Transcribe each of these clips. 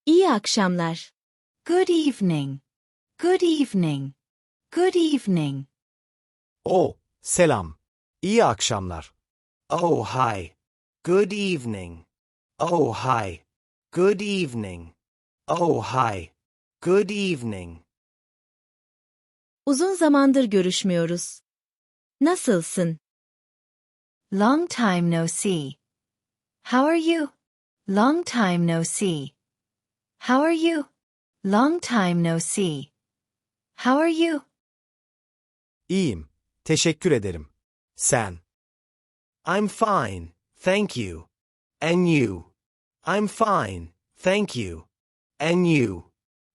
İyi akşamlar. Good evening. Good evening. Good evening. Oh, selam. İyi akşamlar. Oh, hi. Good evening. Oh, hi. Good evening. Oh, hi. Good evening. Uzun zamandır görüşmüyoruz. Nasılsın? Long time no see. How are you? Long time no see. How are you? Long time no see. How are you? İyiyim. Teşekkür ederim. Sen? I'm fine, thank you. And you? I'm fine, thank you. And you?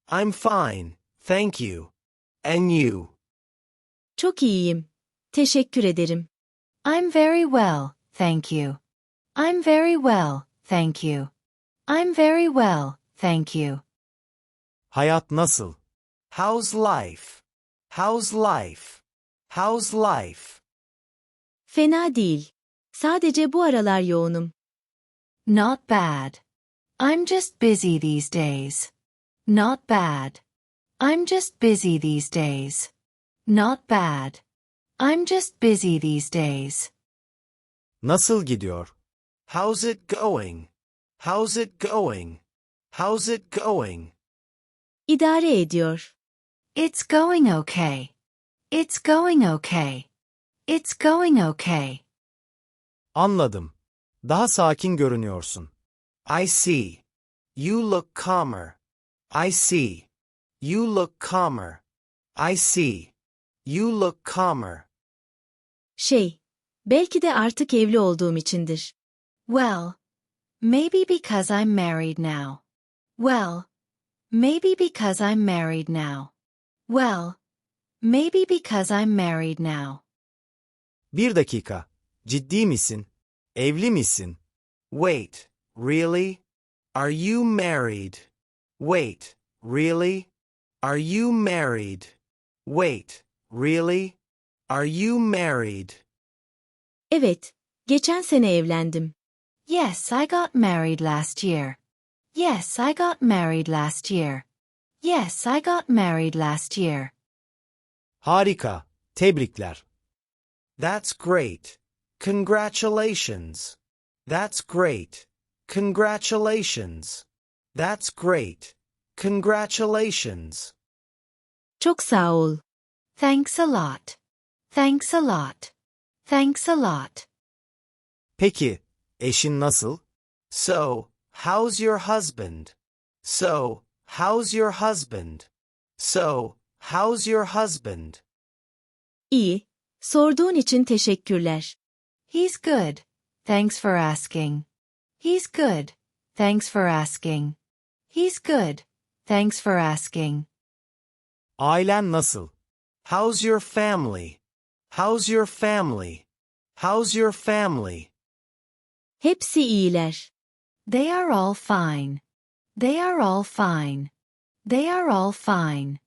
I'm fine, thank you. And you? Çok iyiyim. Teşekkür ederim. I'm very well, thank you. I'm very well, thank you. I'm very well, thank you. Hayat nasıl? How's life? How's life? How's life? Fena değil. Sadece bu aralar yoğunum. Not bad. I'm just busy these days. Not bad. I'm just busy these days. Not bad. I'm just busy these days. Nasıl gidiyor? How's it going? How's it going? How's it going? İdare ediyor. It's going okay. It's going okay. It's going okay. Anladım. Daha sakin görünüyorsun. I see. You look calmer. I see. You look calmer. I see. You look calmer. Belki de artık evli olduğum içindir. Well, maybe because I'm married now. Well, maybe because I'm married now. Well, maybe because I'm married now. Bir dakika. Ciddi misin? Evli misin? Wait, really? Are you married? Wait, really? Are you married? Wait, really? Are you married? Evet, geçen sene evlendim. Yes, I got married last year. Yes, I got married last year. Yes, I got married last year. Harika. Tebrikler. That's great. Congratulations. That's great. Congratulations. That's great. Congratulations. Çok sağ ol. Thanks a lot. Thanks a lot. Thanks a lot. Peki, eşin nasıl? So, how's your husband? So, how's your husband? So, how's your husband? İyi. Sorduğun için teşekkürler. He's good. Thanks for asking. He's good. Thanks for asking. He's good. Thanks for asking. Ailen nasıl? How's your family? How's your family? How's your family? Hepsi iyiler. They are all fine. They are all fine. They are all fine.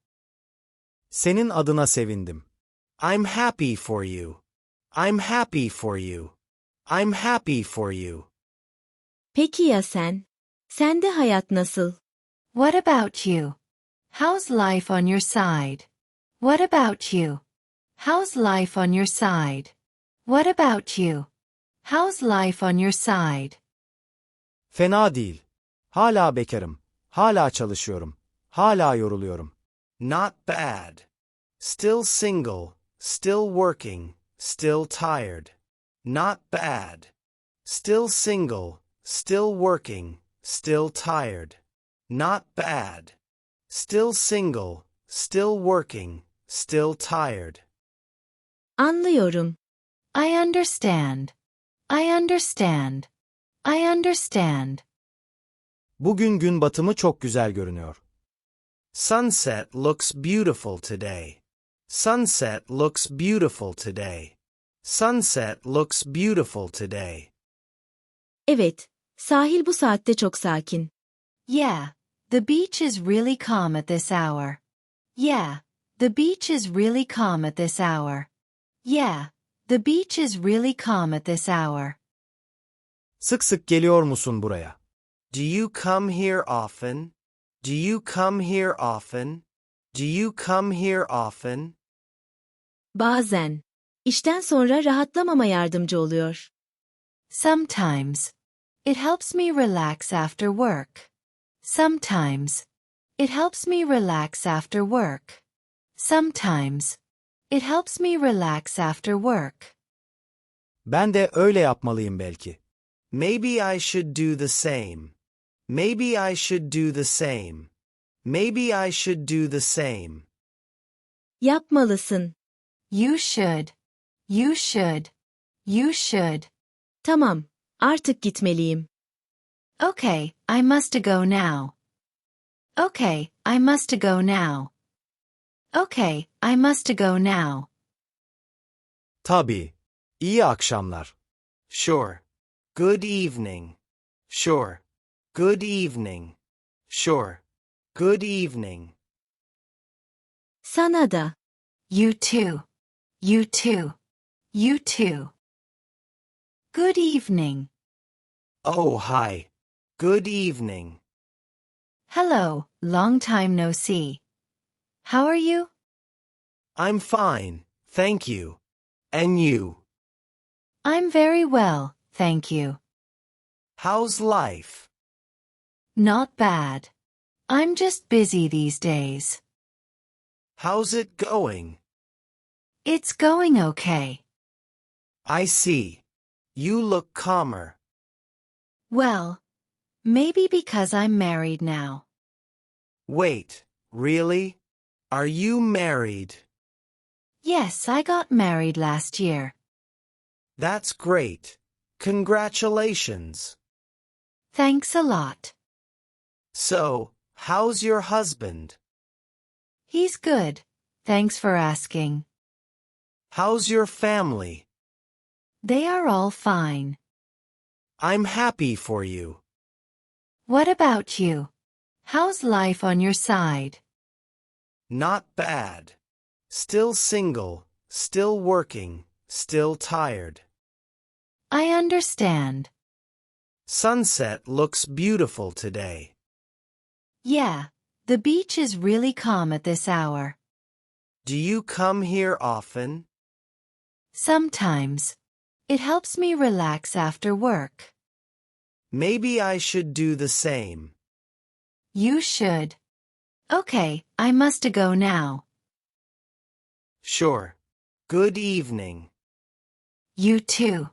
Senin adına sevindim. I'm happy for you. I'm happy for you. I'm happy for you. Peki ya sen? Sende hayat nasıl? What about you? How's life on your side? What about you? How's life on your side? What about you? How's life on your side? Fena değil. Hala bekarım. Hala çalışıyorum. Hala yoruluyorum. Not bad. Still single, still working, still tired. Not bad. Still single, still working, still tired. Not bad. Still single, still working, still tired. Anlıyorum. I understand. I understand. I understand. Bugün gün batımı çok güzel görünüyor. Sunset looks beautiful today. Sunset looks beautiful today. Sunset looks beautiful today. Evet, sahil bu saatte çok sakin. Yeah, the beach is really calm at this hour. Yeah, the beach is really calm at this hour. Yeah, the beach is really calm at this hour. Sık sık geliyor musun buraya? Do you come here often? Do you come here often? Do you come here often? Bazen. İşten sonra rahatlamama yardımcı oluyor. Sometimes. It helps me relax after work. Sometimes. It helps me relax after work. Sometimes. It helps me relax after work. Ben de öyle yapmalıyım belki. Maybe I should do the same. Maybe I should do the same. Maybe I should do the same. Yapmalısın. You should. You should. You should. Tamam, artık gitmeliyim. Okay, I must go now. Okay, I must go now. Okay, I must go now. Tabii. İyi akşamlar. Sure. Good evening. Sure. Good evening. Sure. Good evening. Sana da. You too. You too. You too. Good evening. Oh, hi. Good evening. Hello, long time no see. How are you? I'm fine, thank you. And you? I'm very well, thank you. How's life? Not bad. I'm just busy these days. How's it going? It's going okay. I see. You look calmer. Well, maybe because I'm married now. Wait, really? Are you married? Yes, I got married last year. That's great. Congratulations. Thanks a lot. So, how's your husband? He's good. Thanks for asking. How's your family? They are all fine. I'm happy for you. What about you? How's life on your side? Not bad. Still single, still working, still tired. I understand. Sunset looks beautiful today. Yeah, the beach is really calm at this hour. Do you come here often? Sometimes. It helps me relax after work. Maybe I should do the same. You should. Okay, I must go now. Sure. Good evening. You too.